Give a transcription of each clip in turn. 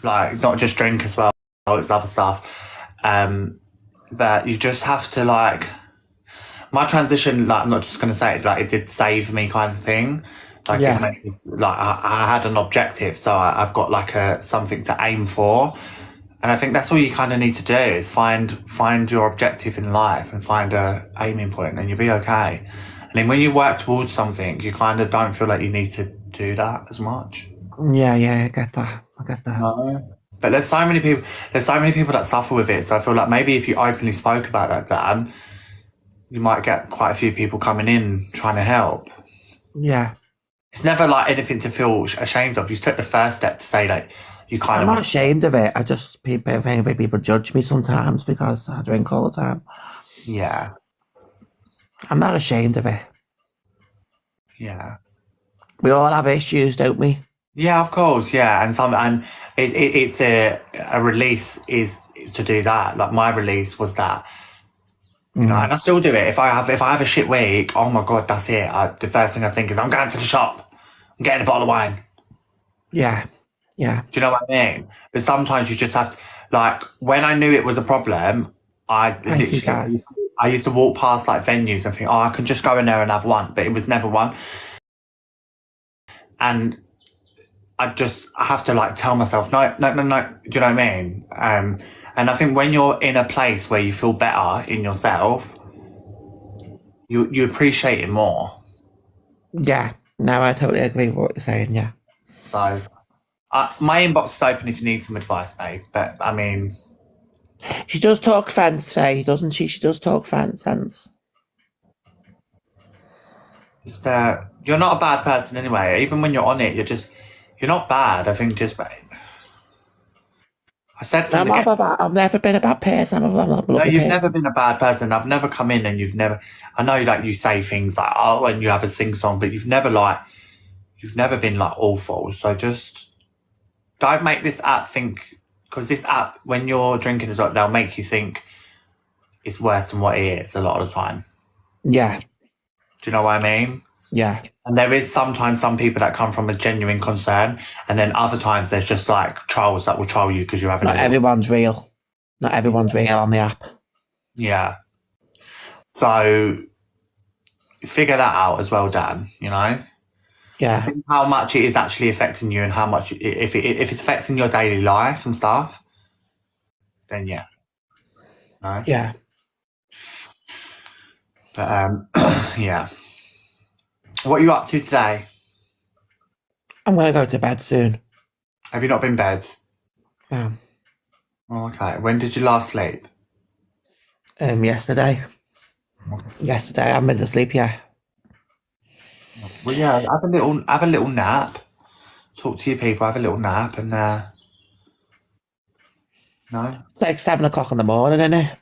like not just drink as well, it's other stuff. But you just have to like my transition. Like I'm not just gonna say it, like it did save me, kind of thing. Like it Yeah. makes like I had an objective, so I've got like a something to aim for. And I think that's all you kind of need to do is find your objective in life and find a aiming point, and you'll be okay. And then when you work towards something, you kind of don't feel like you need to do that as much. Yeah, yeah, I get that. I get that. No. But there's so many people. There's so many people that suffer with it. So I feel like maybe if you openly spoke about that, Dan, you might get quite a few people coming in trying to help. Yeah. It's never like anything to feel ashamed of. You took the first step to say like you kind I'm of not want. ashamed of it. I just people think people judge me sometimes because I drink all the time. Yeah, I'm not ashamed of it. yeah. We all have issues, don't we? Yeah, of course, yeah, and it's a release is to do that. Like my release was that, and I still do it. If I have a shit week, oh my god, that's it. The first thing I think is I'm going to the shop, I'm getting a bottle of wine. Yeah. Yeah. Do you know what I mean? But sometimes you just have to, like when I knew it was a problem, I Thank you, guys. literally I used to walk past like venues and think, oh, I can just go in there and have one, but it was never one, and I have to like tell myself, no, no, no, no. Do you know what I mean? And I think when you're in a place where you feel better in yourself, you appreciate it more. Yeah. No, I totally agree with what you're saying. Yeah. So, my inbox is open if you need some advice, babe. But I mean, She does talk fence, Faye, doesn't she? She does talk fence. just you're not a bad person anyway. Even when you're on it, you're not bad. I think just I said No, from the get. I've never been a bad person. I'm a No, lovely you've never person. been a bad person. I've never come in and you've never. I know, like you say things like, "Oh," and you have a sing song, but you've never been like awful. So just don't make this app think, because this app, when you're drinking as well, they'll make you think it's worse than what it is a lot of the time. Yeah. Do you know what I mean? Yeah. And there is sometimes some people that come from a genuine concern, and then other times there's just like trolls that will troll you because you're having a Not little. everyone's real. Not everyone's real on the app. Yeah. So figure that out as well, Dan. Yeah. How much it is actually affecting you, and how much if it's affecting your daily life and stuff, then yeah. No. Yeah. But yeah. What are you up to today? I'm going to go to bed soon. Have you not been in bed? Yeah. Oh, okay. When did you last sleep? Yesterday. Yesterday, I'm in to sleep, yeah. Well, yeah. Have a little nap. Talk to your people. Have a little nap, and no. It's like 7 o'clock in the morning, isn't it?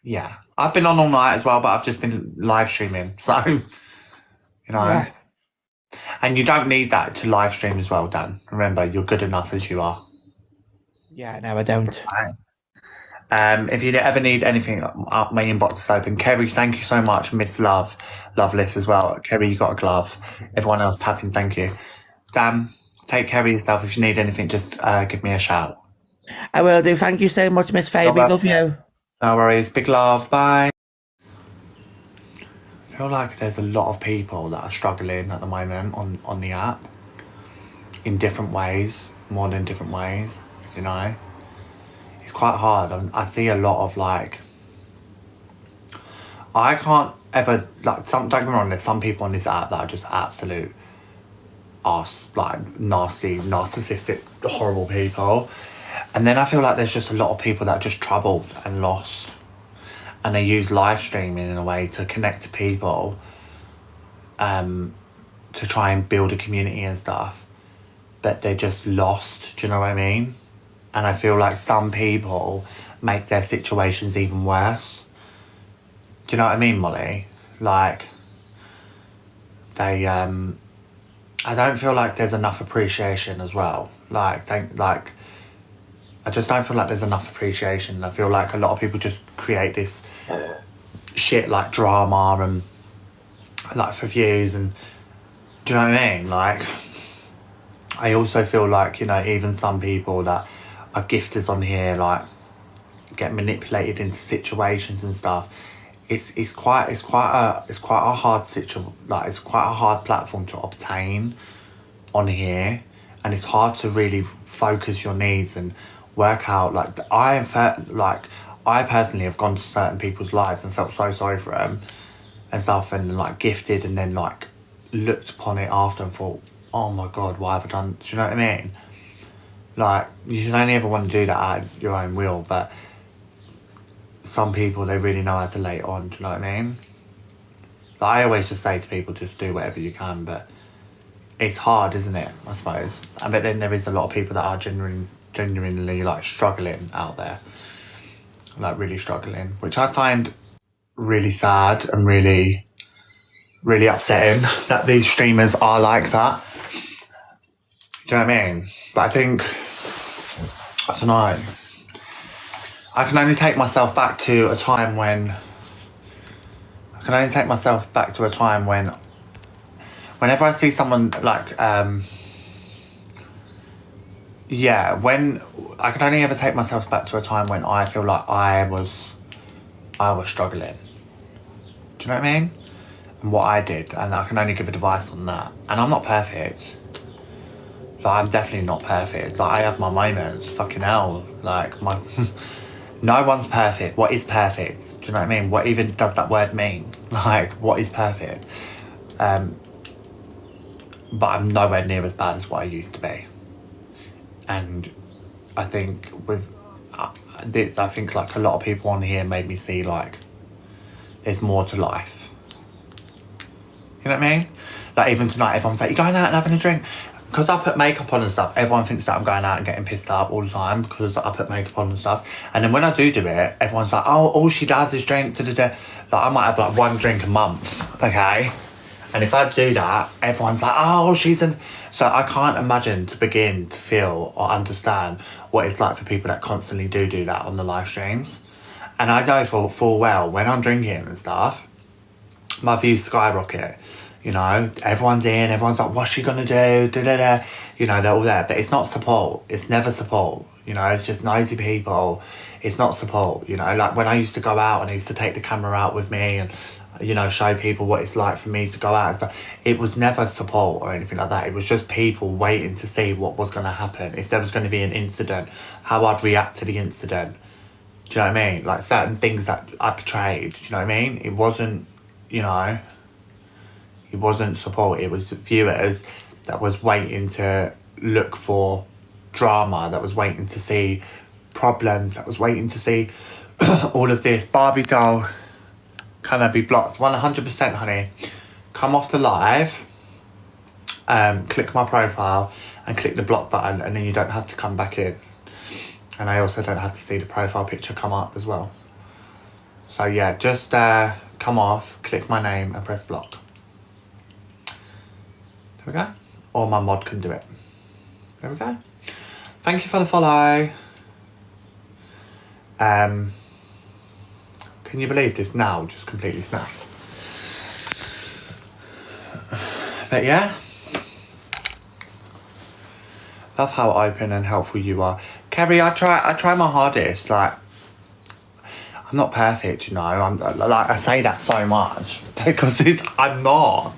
Yeah. I've been on all night as well, but I've just been live streaming. So Yeah. and you don't need that to live stream as well, Dan. Remember, you're good enough as you are. Yeah, no, I don't. If you ever need anything, my inbox is open. Kerry, thank you so much. Miss Love, Loveless as well. Kerry, you got a glove. Everyone else tapping, thank you. Dan, take care of yourself. If you need anything, just give me a shout. I will do. Thank you so much, Miss Faye. We love you. No worries. Big love. Bye. I feel like there's a lot of people that are struggling at the moment on the app in different ways, more than different ways, It's quite hard. I see a lot of like, I can't ever, like, don't get me wrong, there's some people on this app that are just absolute arse, like nasty, narcissistic, horrible people. And then I feel like there's just a lot of people that are just troubled and lost. And they use live streaming in a way to connect to people, to try and build a community and stuff. But they're just lost, do you know what I mean? And I feel like some people make their situations even worse. Do you know what I mean, Molly? Like, they, I don't feel like there's enough appreciation as well. I just don't feel like there's enough appreciation. I feel like a lot of people just create this shit like drama and like for views, and do you know what I mean? Like, I also feel like, even some people that are gifters on here, like, get manipulated into situations and stuff. It's quite a hard it's quite a hard platform to obtain on here, and it's hard to really focus your needs and work out. Like, I personally have gone to certain people's lives and felt so sorry for them and stuff, and like gifted, and then like looked upon it after and thought, oh my god, why have I done? Do you know what I mean? Like, you should only ever want to do that at your own will, but some people, they really know how to lay it on. Do you know what I mean? Like, I always just say to people, just do whatever you can, but it's hard, isn't it? I suppose. But then there is a lot of people that are genuinely like struggling out there, like really struggling, which I find really sad and really, really upsetting that these streamers are like that. Do you know what I mean? But I think, I don't know, I can only take myself back to a time when whenever I see someone like, when I can only ever take myself back to a time when I feel like I was struggling. Do you know what I mean? And what I did, and I can only give advice on that. And I'm not perfect. Like, I'm definitely not perfect. Like, I have my moments. Fucking hell. Like, no one's perfect. What is perfect? Do you know what I mean? What even does that word mean? Like, what is perfect? But I'm nowhere near as bad as what I used to be. And I think I think like a lot of people on here made me see like there's more to life. You know what I mean? Like, even tonight, everyone's like, you going out and having a drink? Because I put makeup on and stuff, everyone thinks that I'm going out and getting pissed up all the time because I put makeup on and stuff. And then when I do it, everyone's like, oh, all she does is drink, Like, I might have like one drink a month, okay? And if I do that, everyone's like, oh, So I can't imagine to begin to feel or understand what it's like for people that constantly do that on the live streams. And I know full well, when I'm drinking and stuff, my views skyrocket. You know, everyone's like, what's she gonna do? You know, they're all there. But it's not support. It's never support. You know, it's just nosy people. It's not support. You know, like when I used to go out and I used to take the camera out with me and, you know, show people what it's like for me to go out and stuff. It was never support or anything like that. It was just people waiting to see what was going to happen. If there was going to be an incident, how I'd react to the incident. Do you know what I mean? Like certain things that I portrayed. Do you know what I mean? It wasn't, you know, it wasn't support. It was viewers that was waiting to look for drama, that was waiting to see problems, that was waiting to see all of this. Barbie doll, can I be blocked? 100%, honey. Come off the live, click my profile and click the block button, and then you don't have to come back in. And I also don't have to see the profile picture come up as well. So yeah, just come off, click my name and press block. There we go. Or my mod can do it. There we go. Thank you for the follow. Can you believe this now just completely snapped? But yeah. Love how open and helpful you are. Kerry, I try my hardest. Like, I'm not perfect, you know. I say that so much because I'm not.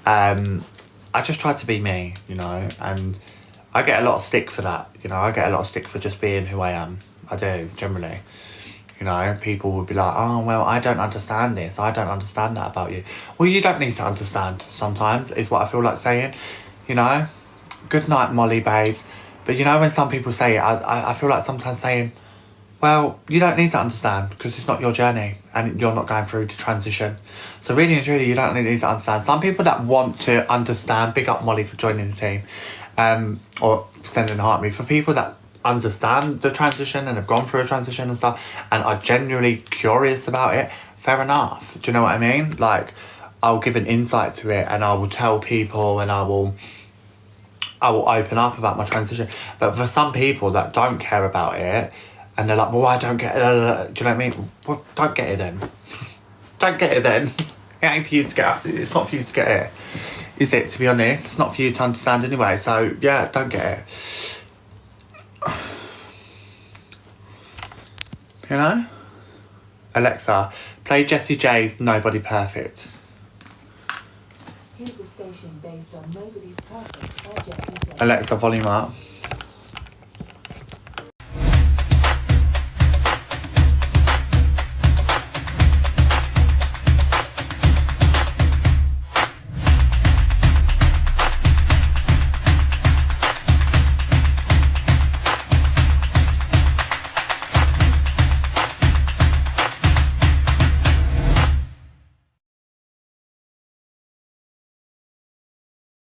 I just try to be me, you know, and I get a lot of stick for that. You know, I get a lot of stick for just being who I am. I do, generally. You know, people would be like, oh, well, I don't understand this. I don't understand that about you. Well, you don't need to understand sometimes, is what I feel like saying. You know, good night, Molly, babes. But you know, when some people say it, I feel like sometimes saying, well, you don't need to understand because it's not your journey and you're not going through the transition. So really and truly, you don't need to understand. Some people that want to understand, big up Molly for joining the team, or sending a heart me. For people that understand the transition and have gone through a transition and stuff and are genuinely curious about it, fair enough. Do you know what I mean? Like, I'll give an insight to it and I will tell people and I will open up about my transition. But for some people that don't care about it, and they're like, well, I don't get it. Do you know what I mean? Well, don't get it then. Don't get it then. It ain't for you to get it. It's not for you to get it. Is it, to be honest? It's not for you to understand anyway. So, yeah, don't get it. You know? Alexa, play Jessie J's Nobody Perfect. Here's a station based on Nobody's Perfect by Jessie J. Alexa, volume up.